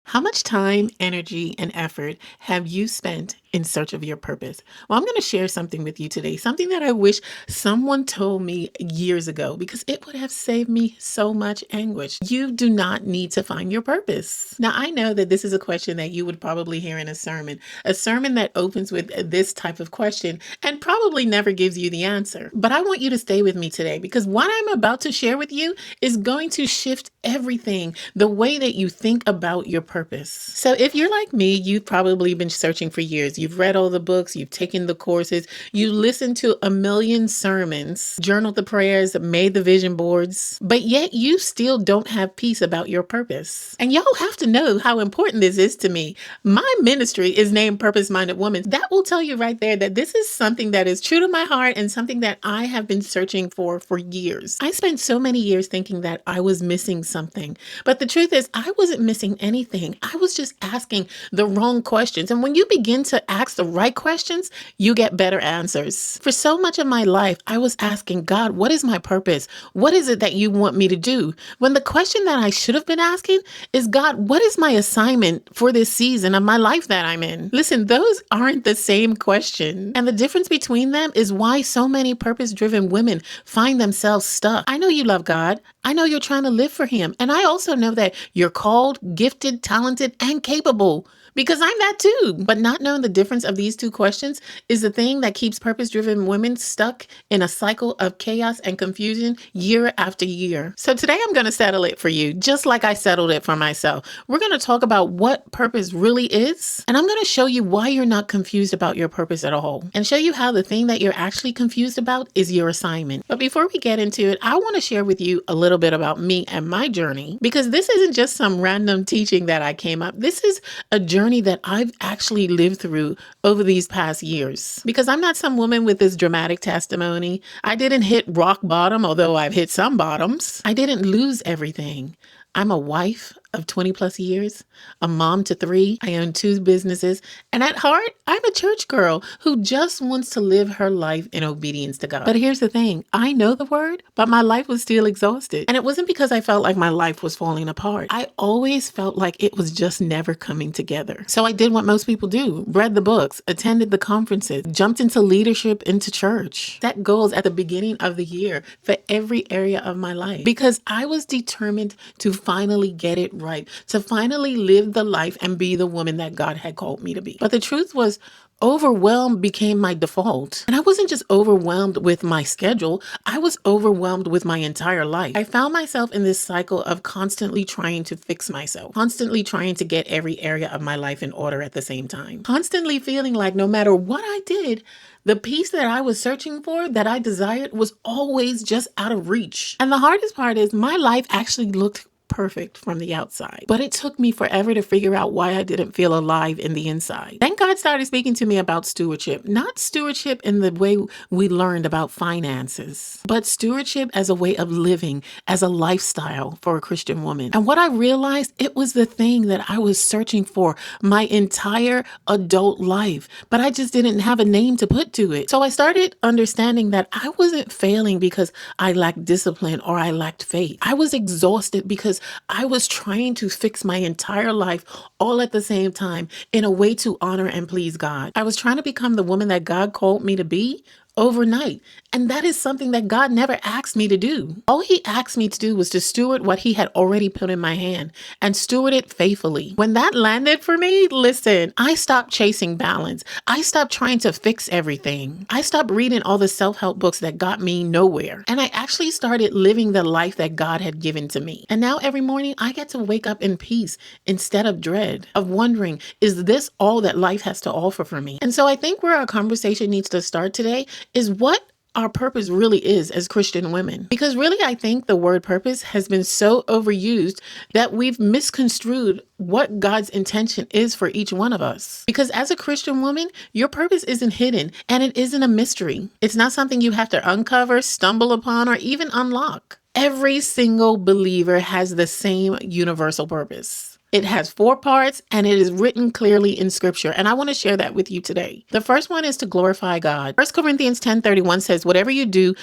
How much time, energy, and effort have you spent in search of your purpose? Well, I'm going to share something with you today, something that I wish someone told me years ago because it would have saved me so much anguish. You do not need to find your purpose. Now, I know that this is a question that you would probably hear in a sermon that opens with this type of question and probably never gives you the answer. But I want you to stay with me today because what I'm about to share with you is going to shift everything, the way that you think about your purpose. So if you're like me, you've probably been searching for years. You've read all the books, you've taken the courses, you listened to a million sermons, journaled the prayers, made the vision boards, but yet you still don't have peace about your purpose. And y'all have to know how important this is to me. My ministry is named Purpose Minded Woman. That will tell you right there that this is something that is true to my heart and something that I have been searching for years. I spent so many years thinking that I was missing something, but the truth is I wasn't missing anything. I was just asking the wrong questions. And when you begin to ask the right questions, you get better answers. For so much of my life, I was asking God, what is my purpose? What is it that you want me to do? When the question that I should have been asking is, God, what is my assignment for this season of my life that I'm in? Listen, those aren't the same question. And the difference between them is why so many purpose-driven women find themselves stuck. I know you love God. I know you're trying to live for Him. And I also know that you're called, gifted, talented, and capable. Because I'm that too. But not knowing the difference of these two questions is the thing that keeps purpose-driven women stuck in a cycle of chaos and confusion year after year. So today I'm going to settle it for you, just like I settled it for myself. We're going to talk about what purpose really is, and I'm going to show you why you're not confused about your purpose at all, and show you how the thing that you're actually confused about is your assignment. But before we get into it, I want to share with you a little bit about me and my journey, because this isn't just some random teaching that I came up. This is a journey that I've actually lived through over these past years. Because I'm not some woman with this dramatic testimony. I didn't hit rock bottom, although I've hit some bottoms. I didn't lose everything. I'm a wife of 20 plus years, a mom to 3. I own 2 businesses. And at heart, I'm a church girl who just wants to live her life in obedience to God. But here's the thing. I know the word, but my life was still exhausted. And it wasn't because I felt like my life was falling apart. I always felt like it was just never coming together. So I did what most people do, read the books, attended the conferences, jumped into leadership, into church, set goals at the beginning of the year for every area of my life because I was determined to finally get it right, to finally live the life and be the woman that God had called me to be. But the truth was, overwhelmed became my default. And I wasn't just overwhelmed with my schedule, I was overwhelmed with my entire life. I found myself in this cycle of constantly trying to fix myself, constantly trying to get every area of my life in order at the same time, constantly feeling like no matter what I did, the peace that I was searching for, that I desired, was always just out of reach. And the hardest part is my life actually looked perfect from the outside, but it took me forever to figure out why I didn't feel alive in the inside. Then God started speaking to me about stewardship, not stewardship in the way we learned about finances, but stewardship as a way of living, as a lifestyle for a Christian woman. And what I realized, it was the thing that I was searching for my entire adult life, but I just didn't have a name to put to it. So I started understanding that I wasn't failing because I lacked discipline or I lacked faith. I was exhausted because I was trying to fix my entire life all at the same time in a way to honor and please God. I was trying to become the woman that God called me to be overnight. And that is something that God never asked me to do. All He asked me to do was to steward what He had already put in my hand and steward it faithfully. When that landed for me, listen, I stopped chasing balance. I stopped trying to fix everything. I stopped reading all the self-help books that got me nowhere. And I actually started living the life that God had given to me. And now every morning I get to wake up in peace instead of dread, of wondering, is this all that life has to offer for me? And so I think where our conversation needs to start today is what our purpose really is as Christian women. Because really, I think the word purpose has been so overused that we've misconstrued what God's intention is for each one of us. Because as a Christian woman, your purpose isn't hidden and it isn't a mystery. It's not something you have to uncover, stumble upon, or even unlock. Every single believer has the same universal purpose. It has 4 parts, and it is written clearly in scripture. And I want to share that with you today. The first one is to glorify God. 1 Corinthians 10:31 says, whatever you do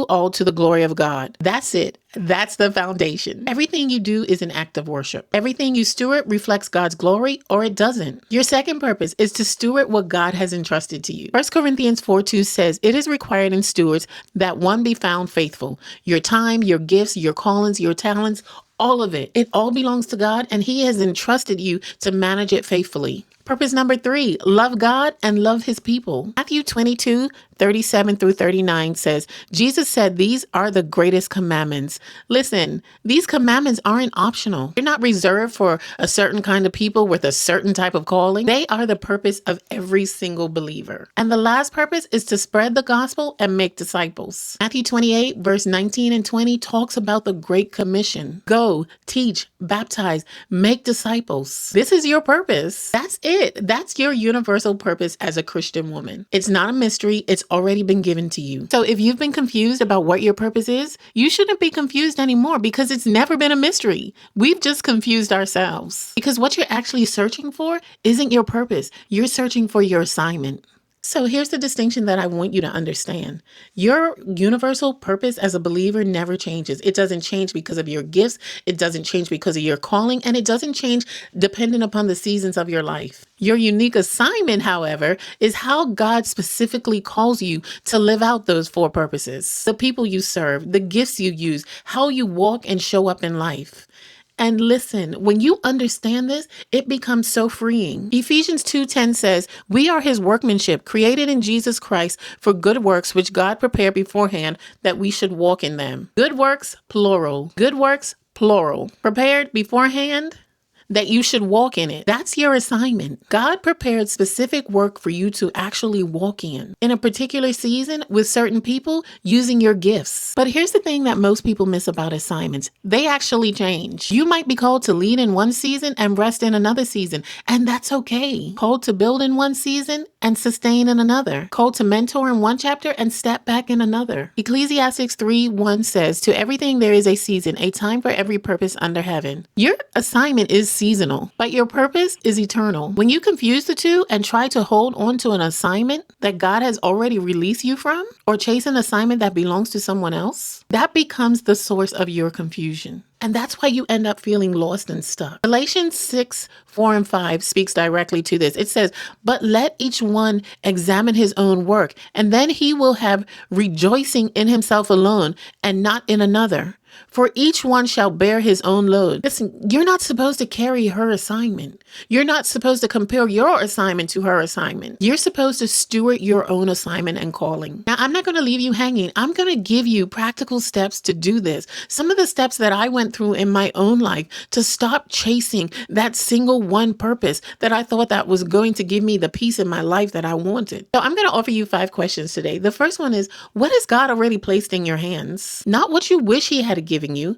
all to the glory of God. That's it. That's the foundation. Everything you do is an act of worship. Everything you steward reflects God's glory, or it doesn't. Your second purpose is to steward what God has entrusted to you. 1 Corinthians 4:2 says, it is required in stewards that one be found faithful. Your time, your gifts, your callings, your talents, all of it. It all belongs to God, and He has entrusted you to manage it faithfully. Purpose number 3, love God and love His people. Matthew 22:37-39 says, Jesus said, these are the greatest commandments. Listen, these commandments aren't optional. They're not reserved for a certain kind of people with a certain type of calling. They are the purpose of every single believer. And the last purpose is to spread the gospel and make disciples. Matthew 28:19 and 20 talks about the Great Commission. Go, teach, baptize, make disciples. This is your purpose. That's it. That's your universal purpose as a Christian woman. It's not a mystery. It's already been given to you. So if you've been confused about what your purpose is, you shouldn't be confused anymore, because it's never been a mystery. We've just confused ourselves, because what you're actually searching for isn't your purpose. You're searching for your assignment. So here's the distinction that I want you to understand. Your universal purpose as a believer never changes. It doesn't change because of your gifts. It doesn't change because of your calling. And it doesn't change depending upon the seasons of your life. Your unique assignment, however, is how God specifically calls you to live out those 4 purposes. The people you serve, the gifts you use, how you walk and show up in life. And listen, when you understand this, it becomes so freeing. Ephesians 2:10 says, we are His workmanship, created in Jesus Christ for good works, which God prepared beforehand that we should walk in them. Good works, plural. Good works, plural. Prepared beforehand that you should walk in it. That's your assignment. God prepared specific work for you to actually walk in a particular season with certain people using your gifts. But here's the thing that most people miss about assignments. They actually change. You might be called to lead in one season and rest in another season, and that's okay. Called to build in one season and sustain in another. Called to mentor in one chapter and step back in another. Ecclesiastes 3:1 says, to everything there is a season, a time for every purpose under heaven. Your assignment is seasonal, but your purpose is eternal. When you confuse the two and try to hold on to an assignment that God has already released you from, or chase an assignment that belongs to someone else, that becomes the source of your confusion. And that's why you end up feeling lost and stuck. Galatians 6:4-5 speaks directly to this. It says, but let each one examine his own work, and then he will have rejoicing in himself alone and not in another. For each one shall bear his own load. Listen, you're not supposed to carry her assignment. You're not supposed to compare your assignment to her assignment. You're supposed to steward your own assignment and calling. Now, I'm not going to leave you hanging. I'm going to give you practical steps to do this. Some of the steps that I went through in my own life to stop chasing that single one purpose that I thought that was going to give me the peace in my life that I wanted. So I'm going to offer you 5 questions today. The first one is, what has God already placed in your hands? Not what you wish He had given you.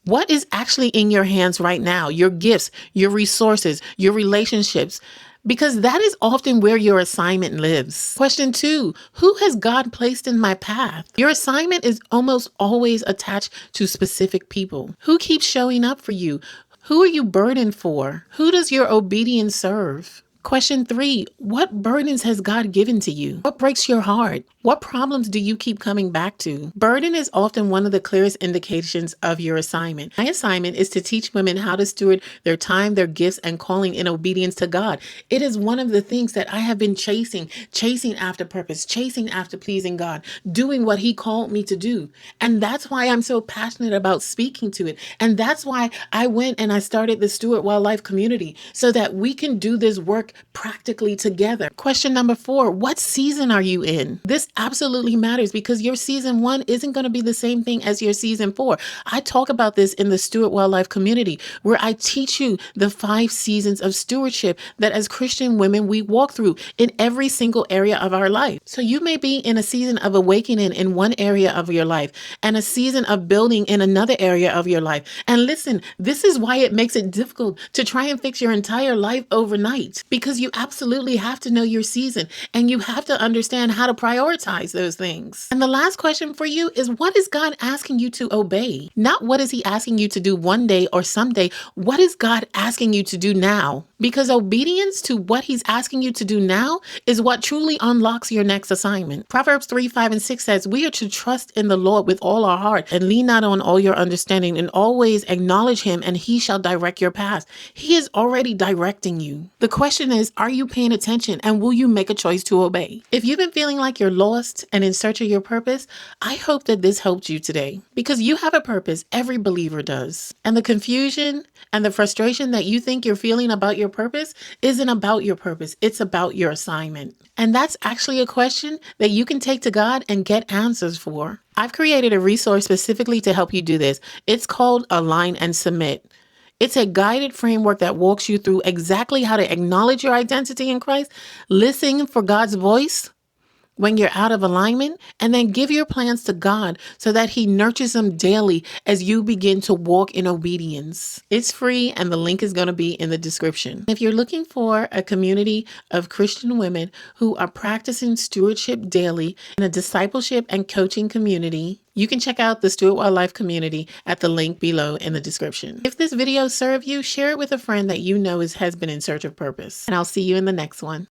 What is actually in your hands right now? Your gifts, your resources, your relationships, because that is often where your assignment lives. Question 2, who has God placed in my path? Your assignment is almost always attached to specific people. Who keeps showing up for you? Who are you burdened for? Who does your obedience serve? Question 3, what burdens has God given to you? What breaks your heart? What problems do you keep coming back to? Burden is often one of the clearest indications of your assignment. My assignment is to teach women how to steward their time, their gifts, and calling in obedience to God. It is one of the things that I have been chasing after purpose, chasing after pleasing God, doing what He called me to do. And that's why I'm so passionate about speaking to it. And that's why I went and I started the Steward Wildlife community, so that we can do this work practically together. Question number 4, what season are you in? This absolutely matters, because your season 1 isn't going to be the same thing as your season 4. I talk about this in the Steward Wildlife community, where I teach you the 5 seasons of stewardship that as Christian women we walk through in every single area of our life. So you may be in a season of awakening in one area of your life and a season of building in another area of your life. And listen, this is why it makes it difficult to try and fix your entire life overnight, because because you absolutely have to know your season and you have to understand how to prioritize those things. And the last question for you is, what is God asking you to obey? Not what is he asking you to do one day or someday. What is God asking you to do now? Because obedience to what he's asking you to do now is what truly unlocks your next assignment. Proverbs 3:5-6 says, we are to trust in the Lord with all our heart and lean not on all your understanding, and always acknowledge him and he shall direct your path. He is already directing you. The question is, are you paying attention and will you make a choice to obey? If you've been feeling like you're lost and in search of your purpose, I hope that this helped you today, because you have a purpose. Every believer does. And the confusion and the frustration that you think you're feeling about your purpose isn't about your purpose. It's about your assignment. And that's actually a question that you can take to God and get answers for. I've created a resource specifically to help you do this. It's called Align and Submit. It's a guided framework that walks you through exactly how to acknowledge your identity in Christ, listen for God's voice when you're out of alignment, and then give your plans to God so that he nurtures them daily as you begin to walk in obedience. It's free and the link is going to be in the description. If you're looking for a community of Christian women who are practicing stewardship daily in a discipleship and coaching community, you can check out the Steward Wild Life community at the link below in the description. If this video served you, share it with a friend that you know has been in search of purpose. And I'll see you in the next one.